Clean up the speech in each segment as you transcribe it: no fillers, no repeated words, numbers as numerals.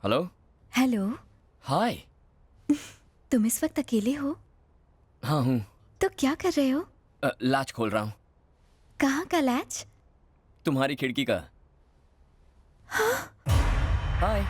Hello. Hello. हाय। तुम इस वक्त अकेले हो? हाँ हूँ। तो क्या कर रहे हो? लैच खोल रहा हूँ। कहाँ का लैच? तुम्हारी खिड़की का। हाय।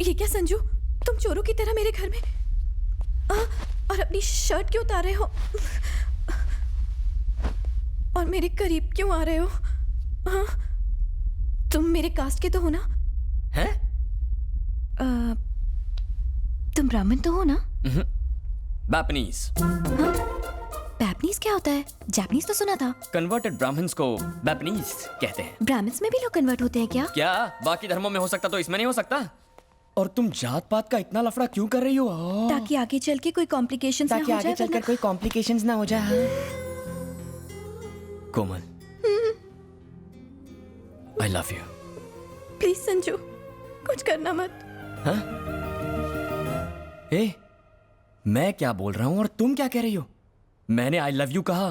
ये क्या संजू, तुम चोरों की तरह मेरे घर में और अपनी शर्ट क्यों उतार रहे हो और मेरे करीब क्यों आ रहे हो? तुम मेरे कास्ट के तो हो ना? हैं? तुम ब्राह्मण तो हो ना? बैपनीज। बैपनीज क्या होता है? जापानीज तो सुना था। कन्वर्टेड ब्राह्मण्स को बैपनीज कहते हैं। ब्राह्मण्स में भी लोग कन्वर्ट होते हैं क्या? क्या बाकी धर्मों में हो सकता तो इसमें नहीं हो सकता? और तुम जात पात का इतना लफड़ा क्यों कर रही हो? ताकि आगे चल के कोई कॉम्प्लिकेशंस ना हो जाए। ताकि आगे चलकर कोई कॉम्प्लिकेशंस ना हो जाए। कोमल, I love you. Please Sanju, कुछ करना मत। हाँ? ए, मैं क्या बोल रहा हूँ और तुम क्या कह रही हो? मैंने I love you कहा।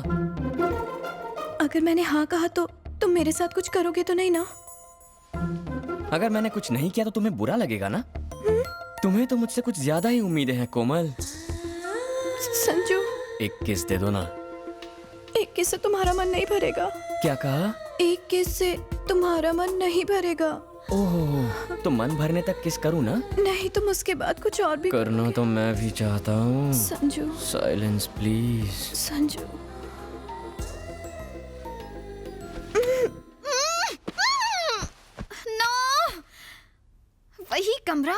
अगर मैंने हाँ कहा तो तुम मेरे साथ कुछ करोगे तो नहीं ना? अगर मैंने कुछ नहीं किया तो तुम्हें बुरा लगेगा ना? तुम्हें तो मुझसे कुछ ज्यादा ही उम्मीदें हैं कोमल। संजू, एक किस दे दो ना। एक किस से तुम्हारा मन नहीं भरेगा। क्या कहा? एक किस से तुम्हारा मन नहीं भरेगा। ओह, तो मन भरने तक किस करूँ ना? नहीं, तुम उसके बाद कुछ और भी करना तो मैं भी चाहता हूँ। Sanju. Silence please. Sanju. No, वही कमरा,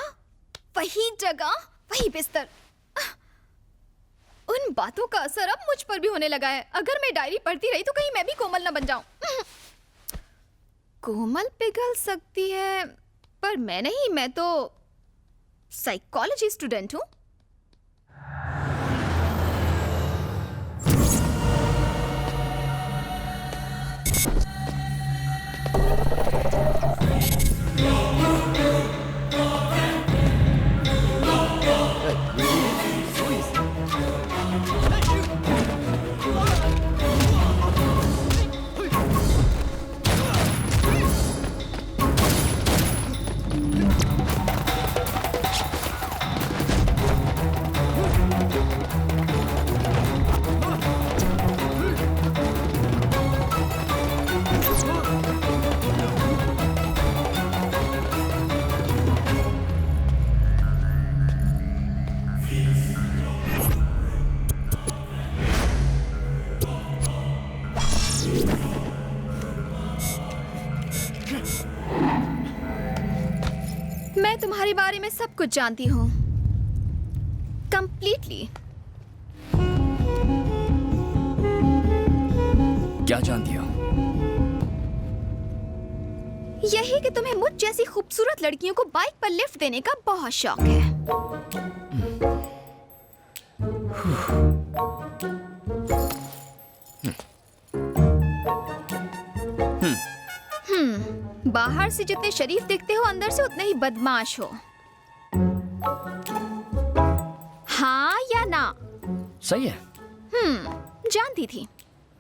वही जगह, वही बिस्तर। उन बातों का असर अब मुझ पर भी होने लगा है। अगर मैं डायरी पढ़ती रही तो कहीं मैं भी कोमल ना बन जाऊं। कोमल पिघल सकती है पर मैं नहीं। मैं तो साइकोलॉजी स्टूडेंट हूं। मैं तुम्हारे बारे में सब कुछ जानती हूँ, कंप्लीटली। क्या जानती हो? यही कि तुम्हें मुझ जैसी खूबसूरत लड़कियों को बाइक पर लिफ्ट देने का बहुत शौक है। बाहर से जितने शरीफ दिखते हो, अंदर से उतने ही बदमाश हो। हाँ या ना? सही है। जानती थी।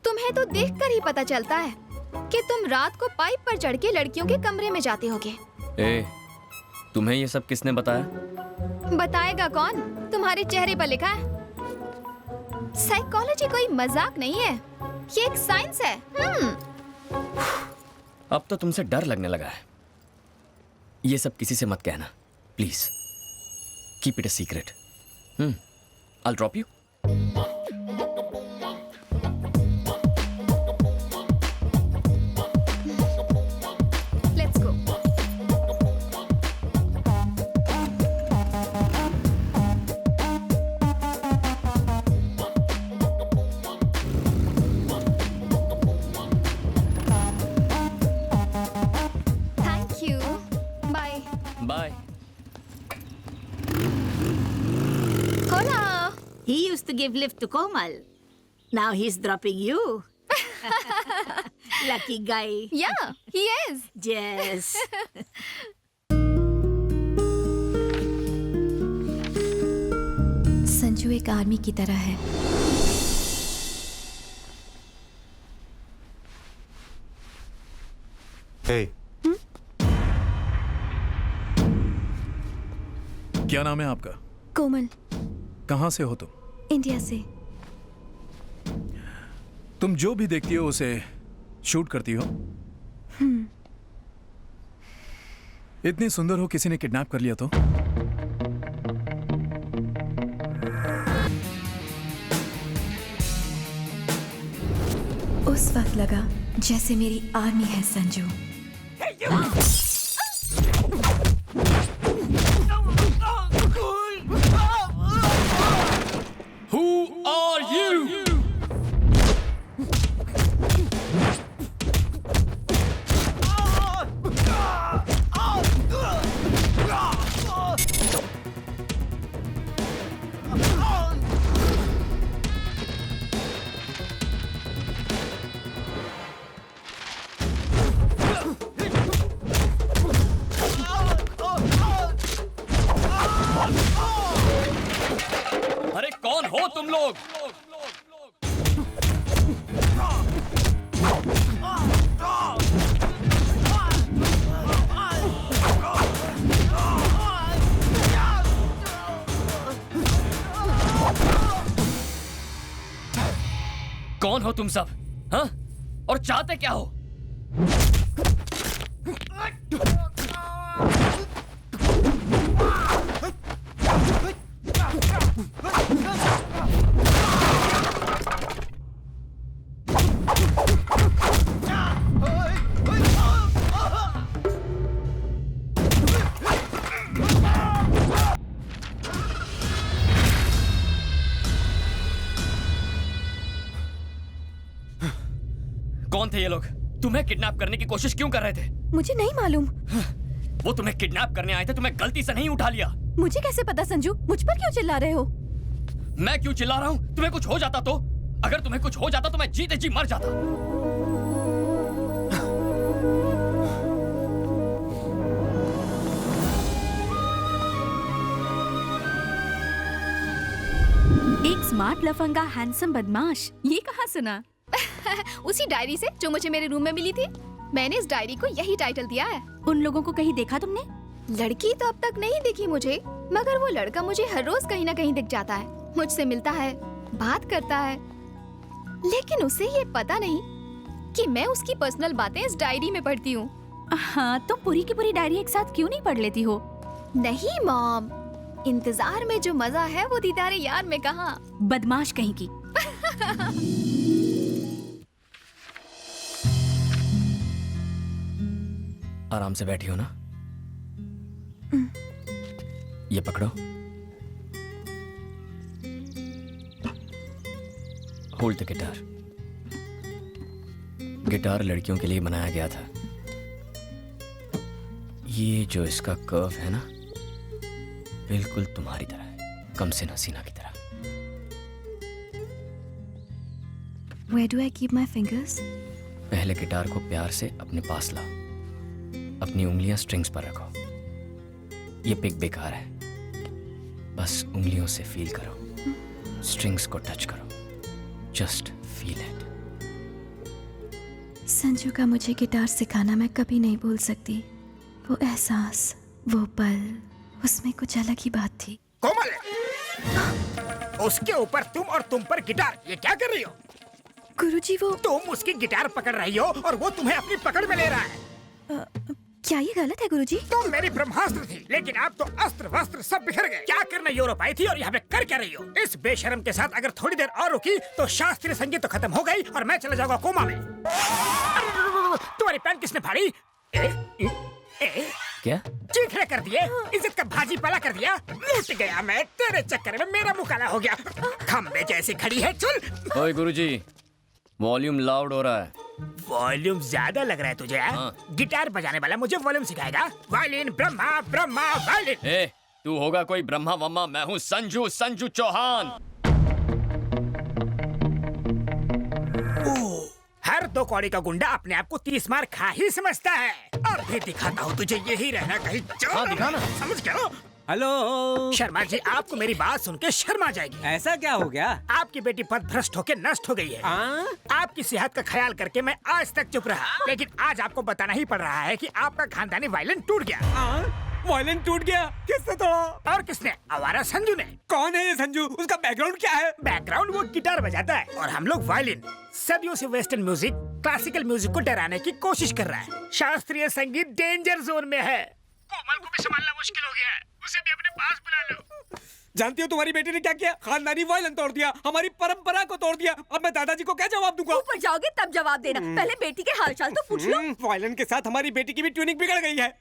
तुम्हें तो देखकर ही पता चलता है कि तुम रात को पाइप पर चढ़ के लड़कियों के कमरे में जाते होगे। ए, तुम्हें ये सब किसने बताया? बताएगा कौन? तुम्हारे चेहरे पर लिखा है। साइकोलॉजी कोई मजाक नहीं है, ये एक साइंस है। अब तो तुमसे डर लगने लगा है। ये सब किसी से मत कहना, please. Keep it a secret. I'll drop you. Let's go. Thank you. Bye. Bye. Hola. He used to give lift to Komal. Now he's dropping you. Lucky guy. Yeah, he is. Yes. Sanju एक army की तरह है। हे, क्या नाम है आपका? कोमल, कहाँ से हो तुम? इंडिया से। तुम जो भी देखती हो उसे शूट करती हो? इतनी सुंदर हो, किसी ने किडनैप कर लिया तो? उस वक्त लगा जैसे मेरी आर्मी है संजू। Who are you? अरे कौन हो तुम लोग? कौन हो तुम सब? हाँ? और चाहते क्या हो? कौन थे ये लोग? तुम्हें किडनैप करने की कोशिश क्यों कर रहे थे? मुझे नहीं मालूम। वो तुम्हें किडनैप करने आए थे, तुम्हें गलती से नहीं उठा लिया। मुझे कैसे पता संजू? मुझ पर क्यों चिल्ला रहे हो? मैं क्यों चिल्ला रहा हूँ? तुम्हें कुछ हो जाता तो? अगर तुम्हें कुछ हो जाता तो मैं जीते जी मर जाता। एक स्मार्ट लफंगा हैंडसम बदमाश, ये कहाँ सुना? उसी डायरी से जो मुझे मेरे रूम में मिली थी। मैंने इस डायरी को यही टाइटल दिया है। उन लोगों को कहीं देखा तुमने? लड़की तो अब तक नहीं दिखी मुझे, मगर वो लड़का मुझे हर रोज कहीं ना कहीं दिख जाता है। मुझसे मिलता है, बात करता है, लेकिन उसे ये पता नहीं कि मैं उसकी पर्सनल बातें इस डायरी में पढ़ती हूँ। हाँ, तुम पूरी की पूरी डायरी एक साथ क्यों नहीं पढ़ लेती हो? नहीं मॉम, इंतजार में जो मजा है वो दीदारे यार में कहाँ। बदमाश कहीं की। आराम से बैठी हो ना? ये पकड़ो। Hold the guitar. गिटार लड़कियों के लिए बनाया गया था। ये जो इसका कर्व है ना, बिल्कुल तुम्हारी तरह है, कम से हसीना की तरह। Where do I keep my fingers? पहले गिटार को प्यार से अपने पास लाओ, अपनी उंगलियां स्ट्रिंग्स पर रखो। ये पिक बेकार है, बस उंगलियों से फील करो, स्ट्रिंग्स को टच करो, जस्ट फील इट। संजू का मुझे गिटार सिखाना मैं कभी नहीं भूल सकती। वो एहसास, वो पल, उसमें कुछ अलग ही बात थी। कोमल, उसके ऊपर तुम और तुम पर गिटार, ये क्या कर रही हो? गुरुजी वो तुम उसकी गिटार पकड़ रही हो और वो तुम्हें अपनी पकड़ में ले रहा है। क्या ये गलत है गुरुजी? तुम मेरी ब्रह्मास्त्र थी, लेकिन अब तो अस्त्र वस्त्र सब बिखर गए। क्या करने यूरोप आई थी और यहाँ पे कर क्या रही हो? इस बेशर्म के साथ अगर थोड़ी देर और रुकी तो शास्त्रीय संगीत तो खत्म हो गई और मैं चला जाऊंगा कोमा में। तुम्हारी पैंट किसने फाड़ी? क्या चीखने कर दिए, इज्जत का भाजी पाला कर दिया। लूट गया मैं तेरे चक्कर में, मेरा मुंह काला हो गया। खंबे जैसी खड़ी है, चल। ओए गुरुजी, वॉल्यूम लाउड हो रहा है। वॉल्यूम ज्यादा लग रहा है तुझे? गिटार बजाने वाला मुझे वॉल्यूम सिखाएगा? Violin Brahma, Brahma violin. ए, तू होगा कोई ब्रह्मा वम्मा, मैं हूँ संजू, संजू चौहान। हर 2 कौड़ी का गुंडा अपने आप को 30 मार खा ही समझता है। अब भी दिखाता हूँ तुझे, यही रहना कहीं। हाँ, दिखाना। समझ गया? हेलो। शर्मा जी, आपको मेरी बात सुन के शर्मा जाएगी। ऐसा क्या हो गया? आपकी बेटी पथ भ्रष्ट होकर नष्ट हो गई है। आपकी सेहत का ख्याल करके मैं आज तक चुप रहा, लेकिन आज आपको बताना ही पड़ रहा है कि आपका खानदानी वायलेंस टूट गया। वायलिन टूट गया? किसने तोड़ा? और किसने? आवारा संजू ने। कौन है ये संजू? उसका बैकग्राउंड क्या है? बैकग्राउंड वो गिटार बजाता है और हम लोग वायलिन। सदियों से वेस्टर्न म्यूजिक क्लासिकल म्यूजिक को डराने की कोशिश कर रहा है। शास्त्रीय संगीत डेंजर जोन में है। कोमल को भी संभालना मुश्किल हो गया है, उसे भी अपने पास बुला लो। जानती हो तुम्हारी बेटी ने क्या किया? खानदानी वायलिन तोड़ दिया, हमारी परंपरा को तोड़ दिया। अब मैं दादाजी को क्या जवाब दूंगा? ऊपर जाओगे तब जवाब देना, पहले बेटी के हालचाल तो पूछ लो। वायलिन के साथ हमारी बेटी की भी ट्यूनिंग बिगड़ गई है।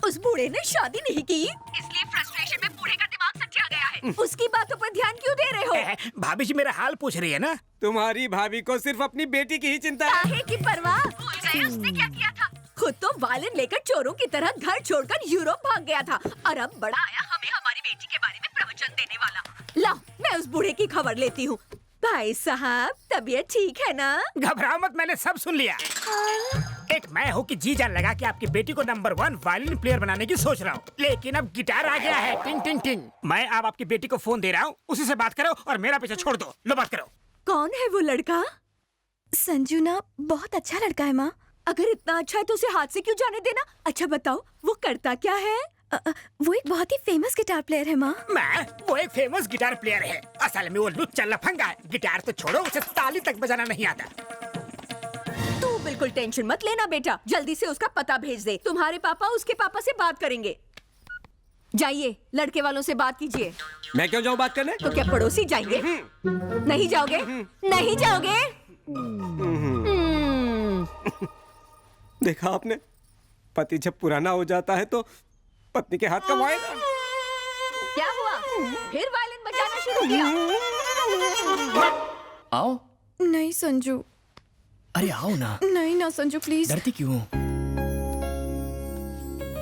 उस बूढ़े ने शादी नहीं की, इसलिए फ्रस्ट्रेशन में बूढ़े का दिमाग सटिया गया है। उसकी बातों पर ध्यान क्यों दे रहे हो? भाभी जी मेरा हाल पूछ रही है ना। तुम्हारी भाभी को सिर्फ अपनी बेटी की ही चिंता है। काहे की परवाह? भूल गए उसने क्या किया था? खुद तो वायलिन लेकर चोरों की तरह घर छोड़कर यूरोप भाग गया था, और अब बड़ा आया हमें हमारी बेटी के बारे में प्रवचन देने वाला। ला, मैं उस बूढ़े की खबर लेती हूँ। भाई साहब, तबीयत ठीक है ना? घबराओ मत, मैंने सब सुन लिया। एक मैं हूँ कि जी जान लगा कि आपकी बेटी को नंबर 1 वायलिन प्लेयर बनाने की सोच रहा हूँ, लेकिन अब गिटार आ गया है। टिंग टिंग टिंग। मैं अब आपकी बेटी को फोन दे रहा हूँ, उसी से बात करो और मेरा पीछे छोड़ दो। लो बात करो। कौन है वो लड़का? संजू ना बहुत अच्छा लड़का है माँ। अगर इतना अच्छा है तो उसे हाथ से क्यों जाने देना? अच्छा बताओ, वो करता क्या है? वो एक बहुत ही फेमस गिटार प्लेयर है माँ। वो एक फेमस गिटार प्लेयर है। असल में वो लुच्चा लफंगा है। गिटार तो छोड़ो, उसे ताली तक बजाना नहीं आता। तू बिल्कुल टेंशन मत लेना बेटा, जल्दी से उसका पता भेज दे। तुम्हारे पापा उसके पापा से बात करेंगे। जाइए, लड़के वालों से बात कीजिए। मैं क्यों जाऊँ बात करने? तो क्या पड़ोसी जाएंगे? नहीं जाओगे? नहीं जाओगे? देखा आपने, पति जब पुराना हो जाता है तो पत्नी के हाथ का वायलिन। क्या हुआ? फिर वायलिन बजाना शुरू किया? आओ। नहीं संजू। अरे आओ ना। नहीं ना संजू, प्लीज। डरती क्यों हो?